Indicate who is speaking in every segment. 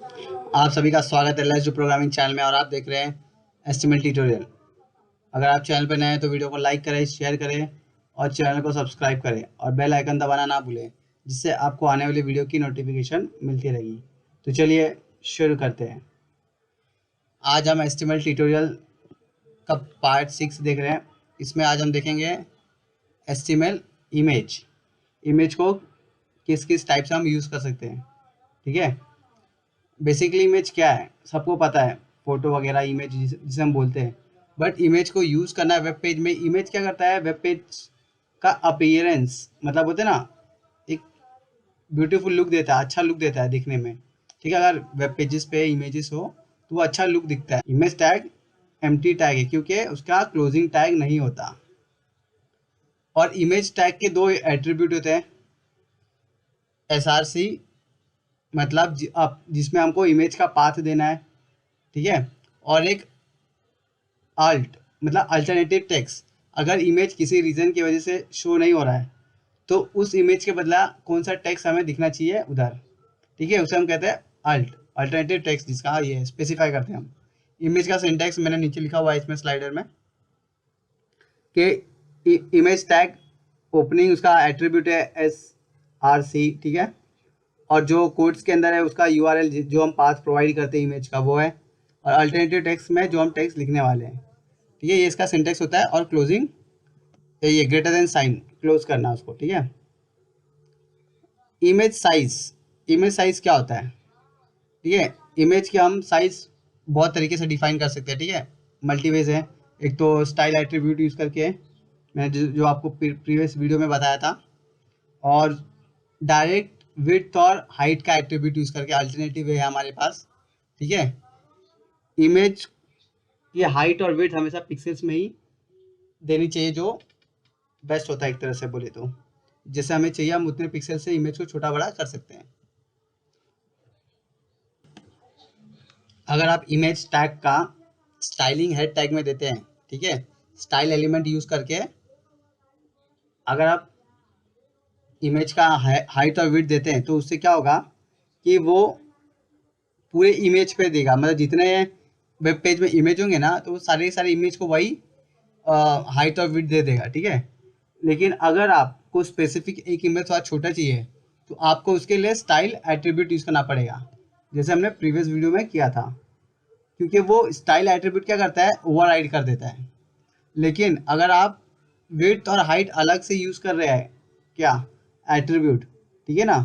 Speaker 1: आप सभी का स्वागत है लेट्स डू प्रोग्रामिंग चैनल में और आप देख रहे हैं एचटीएमएल ट्यूटोरियल। अगर आप चैनल पर नए हैं तो वीडियो को लाइक करें, शेयर करें और चैनल को सब्सक्राइब करें और बेल आइकन दबाना ना भूलें, जिससे आपको आने वाली वीडियो की नोटिफिकेशन मिलती रहेगी। तो चलिए शुरू करते हैं। आज हम एचटीएमएल ट्यूटोरियल का पार्ट 6 देख रहे हैं। इसमें आज हम देखेंगे एचटीएमएल इमेज को किस किस टाइप से हम यूज़ कर सकते हैं। ठीक है, बेसिकली इमेज क्या है सबको पता है, फोटो वगैरह इमेज जिसे हम बोलते हैं। बट इमेज को यूज़ करना है वेब पेज में। इमेज क्या करता है, वेब पेज का अपीयरेंस मतलब होते हैं ना, एक ब्यूटीफुल लुक देता है, अच्छा लुक देता है दिखने में। ठीक है, अगर वेब पेजेस पे इमेजेस हो तो वो अच्छा लुक दिखता है। इमेज टैग एम्प्टी टैग है क्योंकि उसका क्लोजिंग टैग नहीं होता। और इमेज टैग के दो एट्रीब्यूट होते हैं, SRC मतलब जिसमें हमको इमेज का पाथ देना है, ठीक है, और एक अल्ट मतलब अल्टरनेटिव टेक्स्ट। अगर इमेज किसी रीज़न की वजह से शो नहीं हो रहा है तो उस इमेज के बदला कौन सा टेक्स्ट हमें दिखना चाहिए उधर। ठीक है, उसे हम कहते हैं अल्टरनेटिव टेक्स्ट, जिसका ये स्पेसिफाई करते हैं हम। इमेज का सिंटैक्स मैंने नीचे लिखा हुआ है इसमें स्लाइडर में कि इमेज टैग ओपनिंग उसका एट्रीब्यूट है SRC। ठीक है, और जो कोड्स के अंदर है उसका URL जो हम पाथ प्रोवाइड करते हैं इमेज का वो है, और अल्टरनेटिव टेक्स्ट में जो हम टेक्स्ट लिखने वाले हैं। ठीक है, ये इसका सिंटेक्स होता है। और क्लोजिंग ये ग्रेटर देन साइन क्लोज करना उसको। ठीक है, इमेज साइज क्या होता है। ठीक है, इमेज के हम साइज बहुत तरीके से डिफाइन कर सकते हैं। ठीक है, मल्टीवेज है। एक तो स्टाइल एट्रीब्यूट यूज़ करके, मैंने जो आपको प्रीवियस वीडियो में बताया था, और डायरेक्ट विड्थ और हाइट का एट्रीब्यूट यूज़ करके अल्टरनेटिव है हमारे पास। ठीक है, इमेज की हाइट और विड्थ हमेशा पिक्सेल्स में ही देनी चाहिए, जो बेस्ट होता है एक तरह से बोले तो। जैसे हमें चाहिए हम उतने पिक्सल से इमेज को छोटा बड़ा कर सकते हैं। अगर आप इमेज टैग का स्टाइलिंग हेड टैग में देते हैं, ठीक है, स्टाइल एलिमेंट यूज करके, अगर आप इमेज का हाइट और विड्थ देते हैं तो उससे क्या होगा कि वो पूरे इमेज पे देगा, मतलब जितने वेब पेज में इमेज होंगे ना तो वो सारे सारे इमेज को वही हाइट और विड्थ दे देगा। ठीक है, लेकिन अगर आपको स्पेसिफिक एक इमेज थोड़ा छोटा चाहिए तो आपको उसके लिए स्टाइल एट्रीब्यूट यूज़ करना पड़ेगा, जैसे हमने प्रीवियस वीडियो में किया था। क्योंकि वो स्टाइल एट्रीब्यूट क्या करता है, ओवरराइड कर देता है। लेकिन अगर आप विड्थ और हाइट अलग से यूज़ कर रहे हैं, क्या एट्रीब्यूट, ठीक है ना,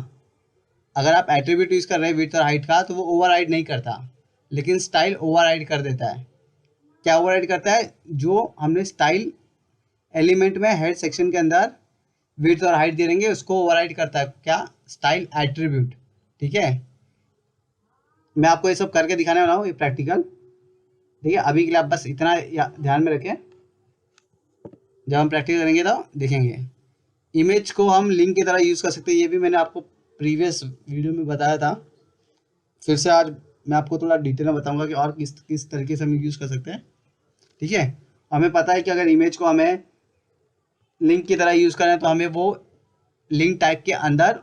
Speaker 1: अगर आप एट्रीब्यूट यूज़ कर रहे हैं विड्थ और हाइट का तो वो ओवरराइड नहीं करता, लेकिन स्टाइल ओवरराइड कर देता है। क्या ओवरराइड करता है, जो हमने स्टाइल एलिमेंट में हेड सेक्शन के अंदर विड्थ और हाइट दे देंगे उसको ओवरराइड करता है, क्या, स्टाइल एट्रीब्यूट। ठीक है, मैं आपको ये सब करके दिखाने वाला हूँ, ये प्रैक्टिकल। ठीक है, अभी के लिए आप बस इतना ध्यान में रखें, जब हम प्रैक्टिस करेंगे तो देखेंगे। इमेज को हम लिंक की तरह यूज़ कर सकते हैं, ये भी मैंने आपको प्रीवियस वीडियो में बताया था। फिर से आज मैं आपको थोड़ा डिटेल में बताऊंगा कि और किस किस तरीके से हम यूज़ कर सकते हैं। ठीक है, हमें पता है कि अगर इमेज को हमें लिंक की तरह यूज़ करें तो हमें वो लिंक टैग के अंदर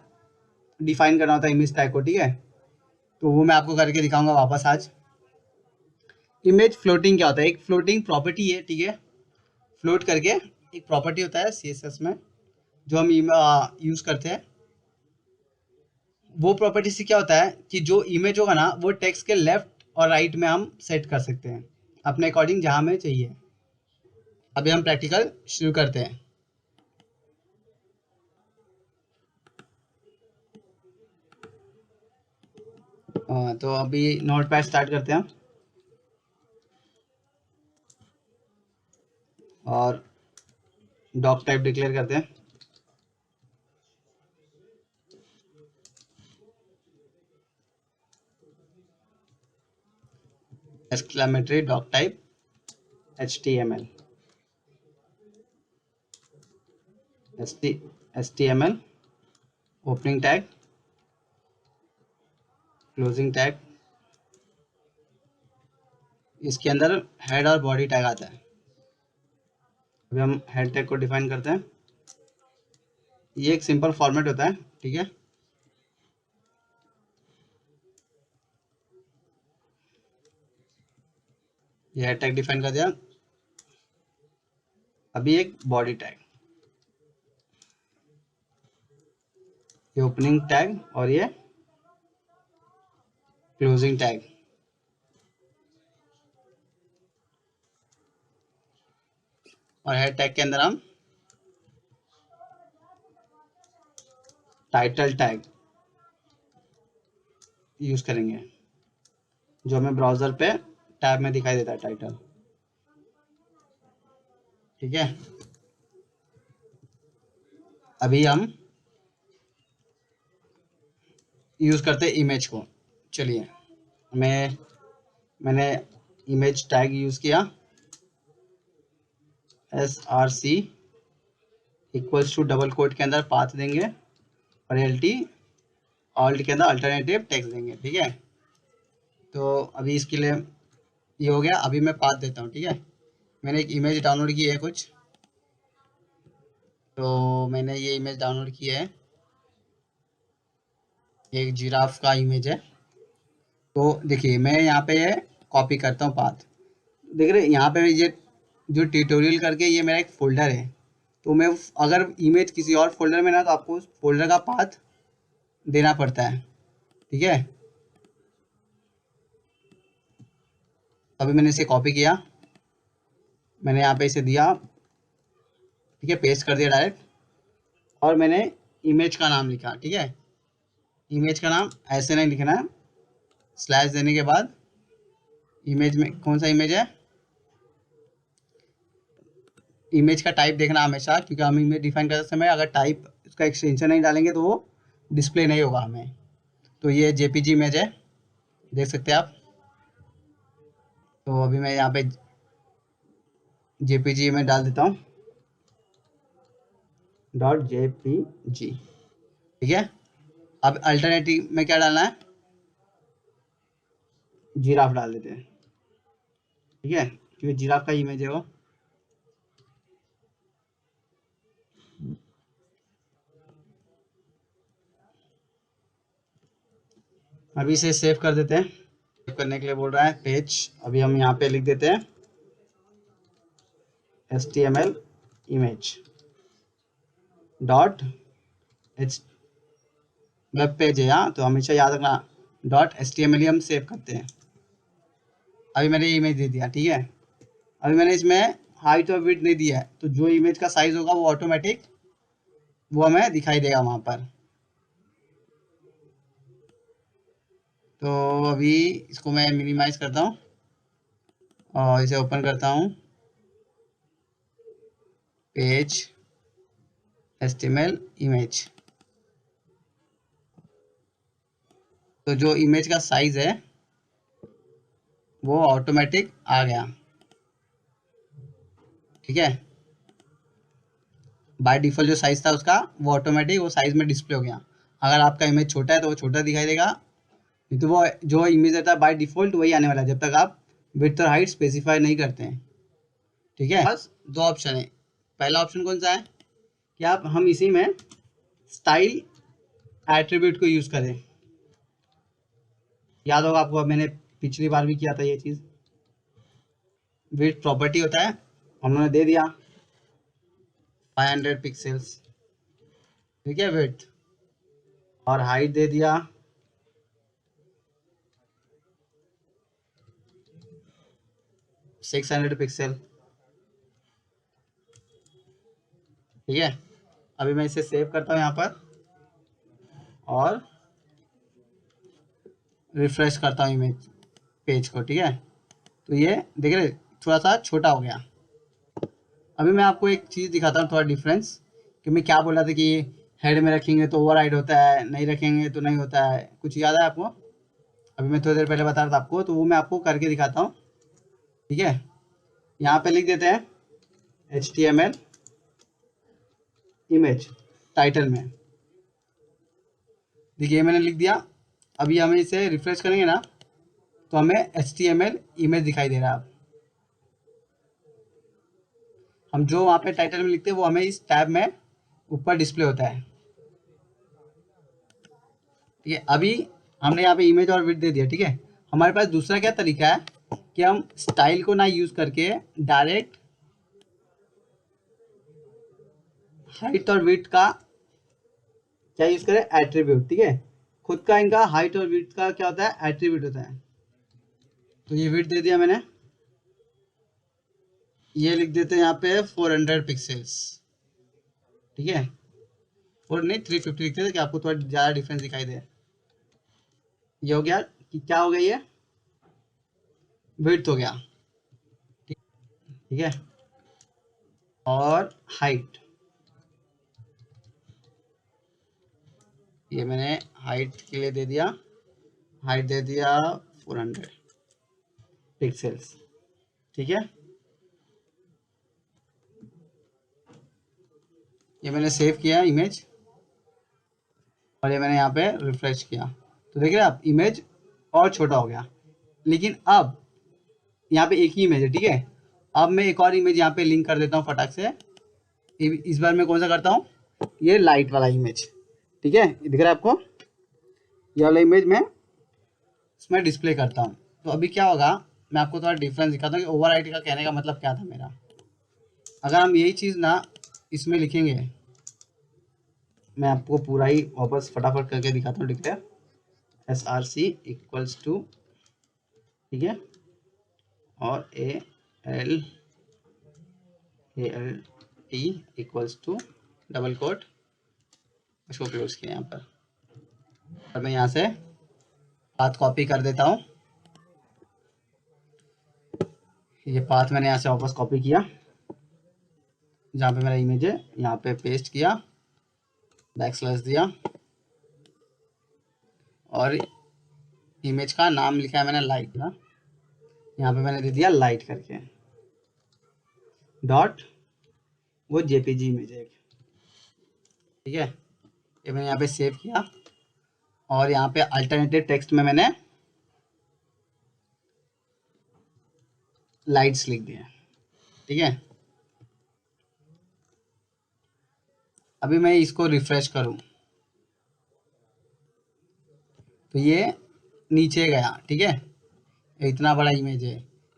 Speaker 1: डिफाइन करना होता है इमेज टैग को। ठीक है, तो वो मैं आपको करके दिखाऊंगा वापस आज। इमेज फ्लोटिंग क्या होता है, एक फ्लोटिंग प्रॉपर्टी है। ठीक है, फ्लोट करके एक प्रॉपर्टी होता है CSS में जो हम यूज़ करते हैं। वो प्रॉपर्टी से क्या होता है कि जो इमेज होगा ना वो टेक्स्ट के लेफ्ट और राइट में हम सेट कर सकते हैं अपने अकॉर्डिंग जहाँ हमें चाहिए। अभी हम प्रैक्टिकल शुरू करते हैं। तो अभी नोट पैड स्टार्ट करते हैं और डॉक टाइप डिक्लेयर करते हैं। Exclamatory doc type HTML HTML opening tag, closing tag, इसके अंदर हेड और बॉडी टैग आता है। अभी हम हेड टैग को डिफाइन करते हैं। ये एक सिंपल फॉर्मेट होता है। ठीक है, ये हेड टैग डिफाइन कर दिया। अभी एक बॉडी टैग, ये ओपनिंग टैग और ये क्लोजिंग टैग। और हेड टैग के अंदर हम टाइटल टैग यूज करेंगे, जो हमें ब्राउजर पे टैब में दिखाई देता है टाइटल। ठीक है, अभी हम यूज करते हैं इमेज को। चलिए, मैंने इमेज टैग यूज किया, src equals to double quote के अंदर पाथ देंगे और ऑल्ट के अंदर अल्टरनेटिव टेक्स्ट देंगे। ठीक है, तो अभी इसके लिए ये हो गया। अभी मैं पाथ देता हूँ। ठीक है, मैंने एक इमेज डाउनलोड की है कुछ, तो मैंने ये इमेज डाउनलोड की है, एक जिराफ का इमेज है। तो देखिए, मैं यहाँ पे ये कॉपी करता हूँ पाथ। देख रहे यहाँ पे ये जो ट्यूटोरियल करके ये मेरा एक फोल्डर है, तो मैं अगर इमेज किसी और फोल्डर में ना, तो आपको उस फोल्डर का पाथ देना पड़ता है। ठीक है, अभी मैंने इसे कॉपी किया, मैंने यहाँ पे इसे दिया। ठीक है, पेस्ट कर दिया डायरेक्ट, और मैंने इमेज का नाम लिखा। ठीक है, इमेज का नाम ऐसे नहीं लिखना है, स्लैश देने के बाद इमेज में कौन सा इमेज है, इमेज का टाइप देखना हमेशा, क्योंकि हम इमेज डिफाइन करते समय अगर टाइप उसका एक्सटेंशन नहीं डालेंगे तो वो डिस्प्ले नहीं होगा हमें। तो ये जेपीजी इमेज है, देख सकते हैं आप। तो अभी मैं यहाँ पे जेपीजी में डाल देता हूँ, .jpg। ठीक है, अब अल्टरनेटिव में क्या डालना है, जिराफ डाल देते हैं। ठीक है, क्योंकि जिराफ का इमेज है वो। अभी इसे सेव कर देते हैं। सेव करने के लिए बोल रहा है पेज, अभी हम यहाँ पे लिख देते हैं HTML image .h web page है यहाँ, तो हमेशा याद रखना .html ही हम सेव करते हैं। अभी मैंने इमेज दे दिया। ठीक है, अभी मैंने इसमें हाइट और विड्थ नहीं दिया है, तो जो इमेज का साइज होगा वो ऑटोमेटिक वो हमें दिखाई देगा वहाँ पर। तो अभी इसको मैं मिनिमाइज करता हूँ और इसे ओपन करता हूँ, पेज HTML इमेज। तो जो इमेज का साइज है वो ऑटोमेटिक आ गया। ठीक है, बाय डिफॉल्ट जो साइज था उसका वो ऑटोमेटिक वो साइज में डिस्प्ले हो गया। अगर आपका इमेज छोटा है तो वो छोटा दिखाई देगा, नहीं तो वो जो इमेज रहता है बाय डिफॉल्ट वही आने वाला है, जब तक आप विड्थ और हाइट स्पेसिफाई नहीं करते हैं। ठीक है, बस दो ऑप्शन है। पहला ऑप्शन कौन सा है कि हम इसी में स्टाइल एट्रीब्यूट को यूज करें। याद होगा आपको, मैंने पिछली बार भी किया था ये चीज। विड्थ प्रॉपर्टी होता है, हमने दे दिया 500 पिक्सेल्स। ठीक है, विड्थ, और हाइट दे दिया 600 पिक्सल। ठीक है, अभी मैं इसे सेव करता हूँ यहाँ पर और रिफ्रेश करता हूँ इमेज पेज को। ठीक है, तो ये देख रहे थोड़ा सा छोटा हो गया। अभी मैं आपको एक चीज़ दिखाता हूँ, थोड़ा डिफरेंस, कि मैं क्या बोल रहा था कि हेड में रखेंगे तो ओवर हाइड होता है, नहीं रखेंगे तो नहीं होता है। कुछ याद है आपको? अभी मैं थोड़ी देर पहले बता रहा था आपको, तो वो मैं आपको करके दिखाता हूँ। ठीक है, यहाँ पे लिख देते हैं HTML इमेज टाइटल में। देखिए मैंने लिख दिया। अभी हमें इसे रिफ्रेश करेंगे ना, तो हमें HTML इमेज दिखाई दे रहा है। हम जो वहाँ पे टाइटल में लिखते हैं वो हमें इस टैब में ऊपर डिस्प्ले होता है। ठीक है, अभी हमने यहाँ पे इमेज और विड्थ दे दिया। ठीक है, हमारे पास दूसरा क्या तरीका है कि हम स्टाइल को ना यूज करके डायरेक्ट हाइट और विड्थ का क्या यूज करें, एट्रीब्यूट। ठीक है, खुद का इनका हाइट और विड्थ का क्या होता है, एट्रीब्यूट होता है। तो ये विड्थ दे दिया मैंने, ये लिख देते हैं यहाँ पे 400 पिक्सल्स। ठीक है, और नहीं 350 लिखते थे कि आपको थोड़ा ज़्यादा डिफरेंस दिखाई दे। ये हो गया कि क्या हो गया, ये विड्थ हो गया। ठीक है, और हाइट, ये मैंने हाइट के लिए दे दिया, हाइट दे दिया 400 पिक्सल्स। ठीक है, ये मैंने सेव किया इमेज, और ये मैंने यहाँ पे रिफ्रेश किया, तो देख रहे हैं आप इमेज और छोटा हो गया। लेकिन अब यहाँ पे एक ही इमेज है। ठीक है, अब मैं एक और इमेज यहाँ पे लिंक कर देता हूँ फटाक से। इस बार मैं कौन सा करता हूँ, ये लाइट वाला इमेज। ठीक है, ये दिख रहा है आपको, ये वाला इमेज मैं इसमें डिस्प्ले करता हूँ। तो अभी क्या होगा, मैं आपको थोड़ा डिफरेंस दिखाता हूँ कि ओवरराइड का कहने का मतलब क्या था मेरा। अगर हम यही चीज़ ना इसमें लिखेंगे, मैं आपको पूरा ही वापस फटाफट करके दिखाता हूँ। डिक्लेयर SRC इक्वल्स टू, ठीक है, और ALT equals to double quote, इसको क्लोज किया यहाँ पर। और मैं यहाँ से पाथ कॉपी कर देता हूँ। ये पाथ मैंने यहाँ से वापस कॉपी किया, जहाँ पे मेरा इमेज है यहाँ पे पेस्ट किया, बैकस्लैश दिया, और इमेज का नाम लिखा है मैंने लाइट ना, यहाँ पे मैंने दे दिया लाइट करके डॉट, वो JPG इमेज है। ठीक है, ये मैंने यहाँ पे सेव किया, और यहाँ पे अल्टरनेटिव टेक्स्ट में मैंने लाइट्स लिख दिया। ठीक है, अभी मैं इसको रिफ्रेश करूं तो ये नीचे गया। ठीक है, इतना बड़ा इमेज है,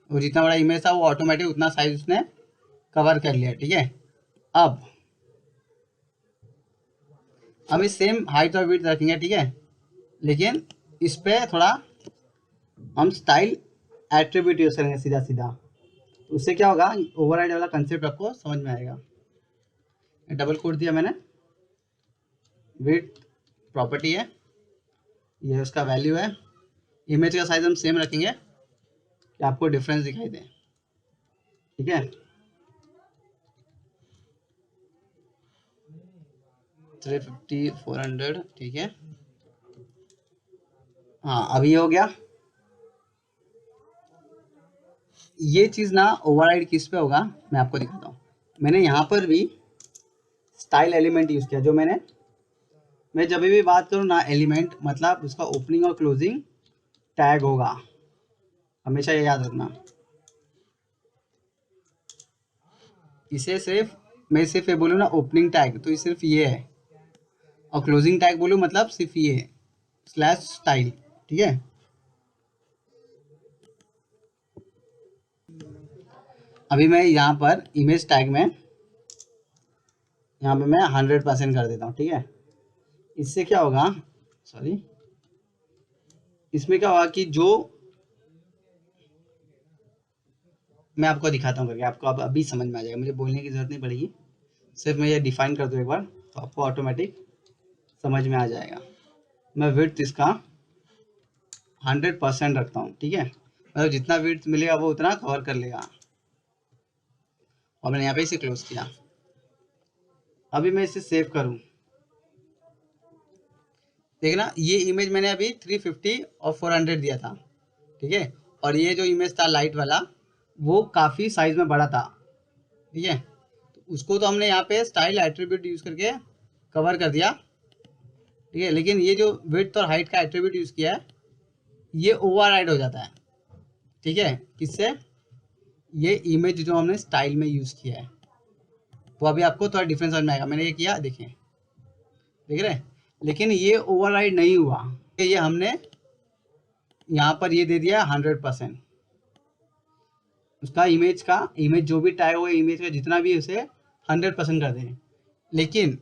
Speaker 1: और जितना बड़ा इमेज था वो ऑटोमेटिक उतना साइज उसने कवर कर लिया। ठीक है, अब हम इस सेम हाइट और विड्थ रखेंगे। ठीक है, लेकिन इस पे थोड़ा हम स्टाइल एट्रीब्यूट यूज करेंगे सीधा सीधा, तो उससे क्या होगा, ओवरराइड वाला कंसेप्ट आपको समझ में आएगा। डबल कोट दिया मैंने, विड्थ प्रॉपर्टी है, ये उसका वैल्यू है, इमेज का साइज हम सेम रखेंगे कि आपको डिफरेंस दिखाई दे। ठीक है, 350 400। ठीक है, हाँ अभी हो गया। ये चीज़ ना ओवरराइड किस पे होगा मैं आपको दिखाता हूँ। मैंने यहाँ पर भी स्टाइल एलिमेंट यूज़ किया, जो मैं जब भी बात करूँ ना एलिमेंट, मतलब उसका ओपनिंग और क्लोजिंग टैग होगा, हमेशा ये याद रखना। इसे सिर्फ मैं सिर्फ ये बोलूँ ना ओपनिंग टैग, तो ये सिर्फ ये है, और क्लोजिंग टैग बोलूँ मतलब सिर्फ ये है स्लैश स्टाइल। ठीक है, अभी मैं यहाँ पर इमेज टैग में यहाँ पे मैं 100% कर देता हूँ। ठीक है, इससे क्या होगा, सॉरी, इसमें क्या होगा कि जो मैं आपको दिखाता हूँ करके, आपको अब अभी समझ में आ जाएगा, मुझे बोलने की जरूरत नहीं पड़ेगी, सिर्फ मैं ये डिफाइन कर दूँ एक बार तो आपको ऑटोमेटिक समझ में आ जाएगा। मैं विड्थ इसका 100% रखता हूँ। ठीक है, मतलब जितना विड्थ मिलेगा वो उतना कवर कर लेगा, और मैंने यहाँ पे इसे क्लोज किया। अभी मैं इसे सेव करूँ, देखना ये इमेज मैंने अभी 350 और 400 दिया था। ठीक है, और ये जो इमेज था लाइट वाला वो काफ़ी साइज में बड़ा था। ठीक है, तो उसको तो हमने यहाँ पे स्टाइल एट्रीब्यूट यूज़ करके कवर कर दिया। ठीक है, लेकिन ये जो विड्थ और हाइट का एट्रीब्यूट यूज़ किया है ये ओवरराइड हो जाता है। ठीक है, किससे, ये इमेज जो हमने स्टाइल में यूज़ किया है, वो अभी आपको थोड़ा डिफरेंस समझ में आएगा। मैंने ये किया, देखें, देख रहे हैं, लेकिन ये ओवरराइड नहीं हुआ, ये हमने यहाँ पर ये दे दिया 100%। उसका इमेज जो भी टैग होगा इमेज का जितना भी उसे 100% कर दें। लेकिन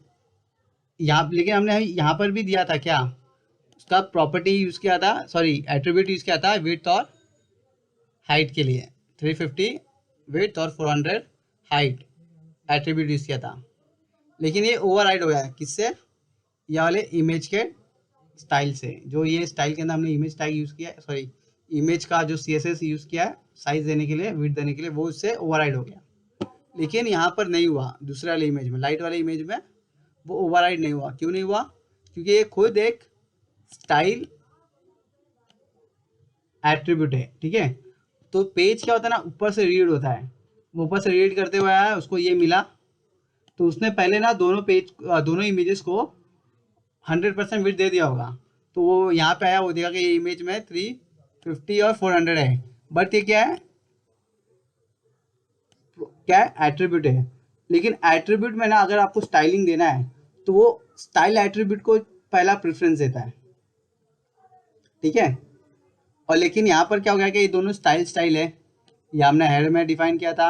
Speaker 1: हमने यहाँ पर भी दिया था क्या, उसका प्रॉपर्टी यूज़ किया था, सॉरी एट्रीब्यूट यूज़ किया था विड्थ और हाइट के लिए। 350 विड्थ और 400 हाइट एट्रीब्यूट यूज़ किया था। लेकिन ये ओवरराइड हो गया है किससे, ये वाले इमेज के स्टाइल से। जो ये स्टाइल के अंदर हमने इमेज टैग यूज़ किया है, सॉरी इमेज का जो CSS यूज़ किया है साइज देने के लिए, विड्थ देने के लिए, वो उससे ओवरराइड हो गया। लेकिन यहाँ पर नहीं हुआ, दूसरे वाले इमेज में, लाइट वाले इमेज में वो ओवरराइड नहीं हुआ। क्यों नहीं हुआ? क्योंकि ये खुद एक स्टाइल एट्रीब्यूट है, ठीक है। तो पेज क्या होता है ना, ऊपर से रीड होता है, वो ऊपर से रीड करते हुए आया, उसको ये मिला, तो उसने पहले ना दोनों इमेजेस को 100% विड्थ दे दिया होगा। तो वो यहाँ पे आया, वो देखा कि ये इमेज में 350 और 400 है, बट ये क्या है एट्रीब्यूट है। लेकिन एट्रीब्यूट में ना अगर आपको स्टाइलिंग देना है तो वो स्टाइल एट्रीब्यूट को पहला प्रेफरेंस देता है, ठीक है। और लेकिन यहाँ पर क्या हो गया कि ये दोनों स्टाइल है, ये हमने हेड में डिफाइन किया था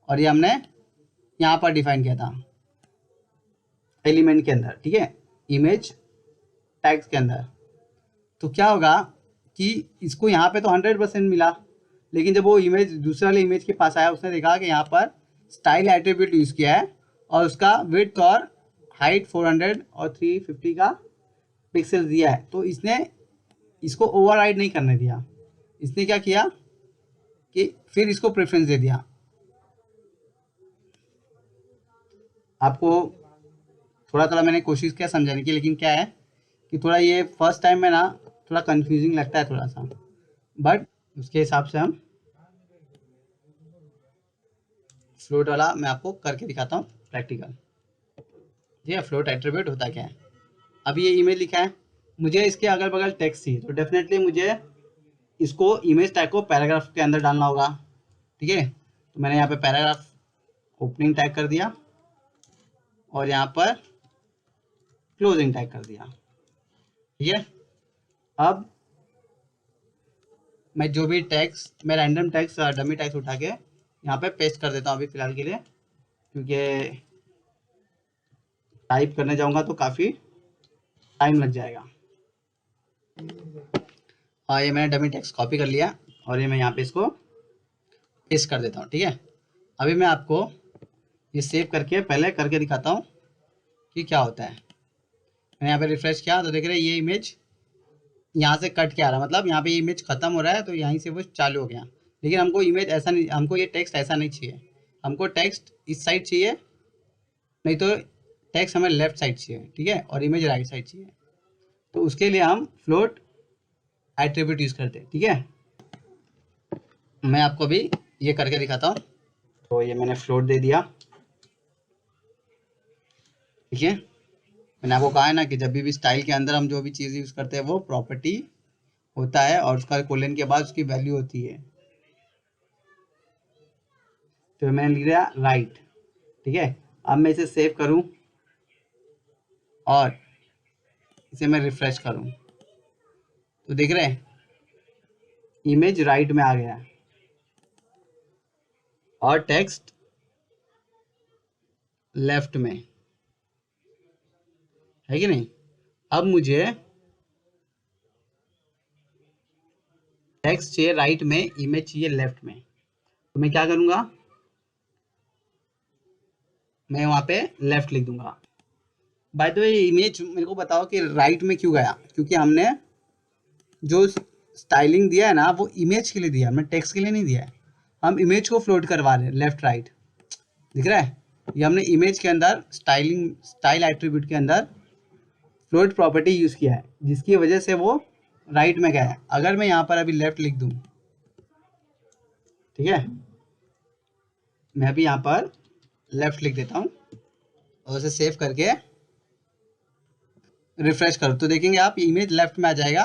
Speaker 1: और ये हमने यहाँ पर डिफाइन किया था एलिमेंट के अंदर, ठीक है, इमेज टैग्स के अंदर। तो क्या होगा कि इसको यहाँ पे तो 100% मिला, लेकिन जब वो इमेज दूसरे वाले इमेज के पास आया, उसने देखा कि यहाँ पर स्टाइल एट्रीब्यूट यूज़ किया है और उसका विड्थ और हाइट 400 और 350 का पिक्सल दिया है। तो इसने इसको ओवरराइड नहीं करने दिया, इसने क्या किया कि फिर इसको प्रेफरेंस दे दिया। आपको थोड़ा थोड़ा मैंने कोशिश किया समझाने की, लेकिन क्या है कि थोड़ा ये फर्स्ट टाइम में ना थोड़ा कंफ्यूजिंग लगता है थोड़ा सा, बट उसके हिसाब से हम फ्लोट वाला मैं आपको करके दिखाता हूँ प्रैक्टिकल। ठीक है, फ्लोट एट्रीब्यूट होता क्या है। अभी ये इमेज लिखा है, मुझे इसके अगल बगल टेक्स्ट चाहिए, तो डेफिनेटली मुझे इसको इमेज टैग को पैराग्राफ के अंदर डालना होगा, ठीक है। तो मैंने यहाँ पे पैराग्राफ ओपनिंग टैग कर दिया और यहाँ पर क्लोजिंग टैग कर दिया, ठीक है। अब मैं जो भी टैग्स, मैं रैंडम टैग्स डमी टैग्स उठा के यहाँ पे पेस्ट कर देता हूँ अभी फ़िलहाल के लिए, क्योंकि टाइप करने जाऊँगा तो काफ़ी टाइम लग जाएगा। और ये मैंने डमी टैग्स कॉपी कर लिया और ये मैं यहाँ पे इसको पेस्ट कर देता हूँ, ठीक है। अभी मैं आपको ये सेव करके पहले करके दिखाता हूँ कि क्या होता है। मैंने यहाँ पे रिफ्रेश किया तो देख रहे हैं ये इमेज यहाँ से कट के आ रहा है, मतलब यहाँ पे इमेज खत्म हो रहा है तो यहीं से वो चालू हो गया। लेकिन हमको इमेज ऐसा नहीं, हमको ये टेक्स्ट ऐसा नहीं चाहिए, हमको टेक्स्ट इस साइड चाहिए, नहीं तो टेक्स्ट हमें लेफ्ट साइड चाहिए, ठीक है, और इमेज राइट साइड चाहिए। तो उसके लिए हम फ्लोट एट्रीब्यूट यूज़ करते हैं, ठीक है। मैं आपको अभी ये करके दिखाता हूँ। तो ये मैंने फ्लोट दे दिया, ठीक है। मैंने आपको कहा है ना कि जब भी स्टाइल के अंदर हम जो भी चीज़ यूज़ करते हैं वो प्रॉपर्टी होता है और उसका कोलन के बाद उसकी वैल्यू होती है। तो मैंने लिख दिया राइट, ठीक है। अब मैं इसे सेव करूं और इसे मैं रिफ्रेश करूं तो देख रहे हैं इमेज राइट में आ गया और टेक्स्ट लेफ्ट में है कि नहीं। अब मुझे टेक्स्ट चाहिए राइट में, इमेज चाहिए लेफ्ट में, तो मैं क्या करूंगा, मैं वहां पे लेफ्ट लिख दूंगा। बाय द वे इमेज मेरे को बताओ कि राइट में क्यों गया, क्योंकि हमने जो स्टाइलिंग दिया है ना वो इमेज के लिए दिया है, हमने टेक्स्ट के लिए नहीं दिया है। हम इमेज को फ्लोट करवा रहे हैं लेफ्ट राइट, दिख रहा है। ये हमने इमेज के अंदर स्टाइल एट्रीब्यूट के अंदर फ्लोट प्रॉपर्टी यूज़ किया है, जिसकी वजह से वो राइट में गया है। अगर मैं यहाँ पर अभी लेफ्ट लिख दूँ, ठीक है, मैं अभी यहाँ पर लेफ्ट लिख देता हूँ और उसे सेव करके रिफ्रेश करो तो देखेंगे आप इमेज लेफ्ट में आ जाएगा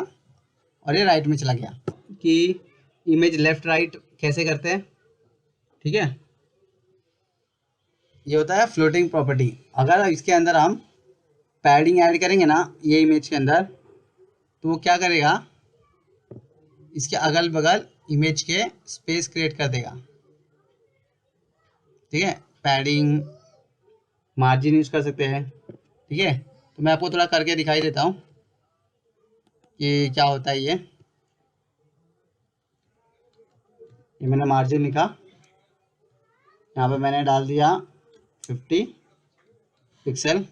Speaker 1: और ये राइट में चला गया। कि इमेज लेफ्ट राइट कैसे करते हैं, ठीक है। ये होता है फ्लोटिंग प्रॉपर्टी। अगर इसके अंदर हम पैडिंग ऐड करेंगे ना ये इमेज के अंदर, तो वो क्या करेगा, इसके अगल बगल इमेज के स्पेस क्रिएट कर देगा, ठीक है, पैडिंग, मार्जिन यूज़ कर सकते हैं। ठीक है, तो मैं आपको थोड़ा करके दिखाई देता हूँ कि क्या होता है। ये मैंने मार्जिन लिखा, यहाँ पे मैंने डाल दिया 50 पिक्सल,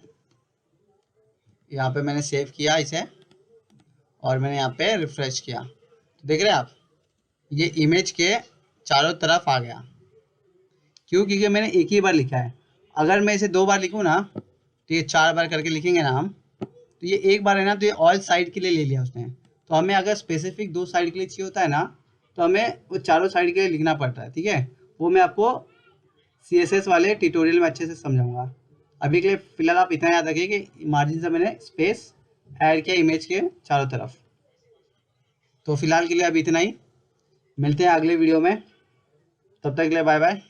Speaker 1: यहाँ पे मैंने सेव किया इसे और मैंने यहाँ पे रिफ्रेश किया, तो देख रहे हैं आप ये इमेज के चारों तरफ आ गया। क्यों? क्योंकि मैंने एक ही बार लिखा है। अगर मैं इसे 2 बार लिखूँ ना, तो ये 4 बार करके लिखेंगे ना हम, तो ये एक बार है ना, तो ये ऑल साइड के लिए ले लिया उसने। तो हमें अगर स्पेसिफिक 2 साइड के लिए चाहिए होता है ना, तो हमें वो चारों साइड के लिए लिखना पड़ता है। ठीक है, वो मैं आपको CSS वाले ट्यूटोरियल में अच्छे से समझाऊंगा। अभी के लिए फिलहाल आप इतना याद रखिए कि मार्जिन से मैंने स्पेस ऐड किया इमेज के चारों तरफ। तो फिलहाल के लिए अभी इतना ही, मिलते हैं अगले वीडियो में, तब तक के लिए बाय बाय।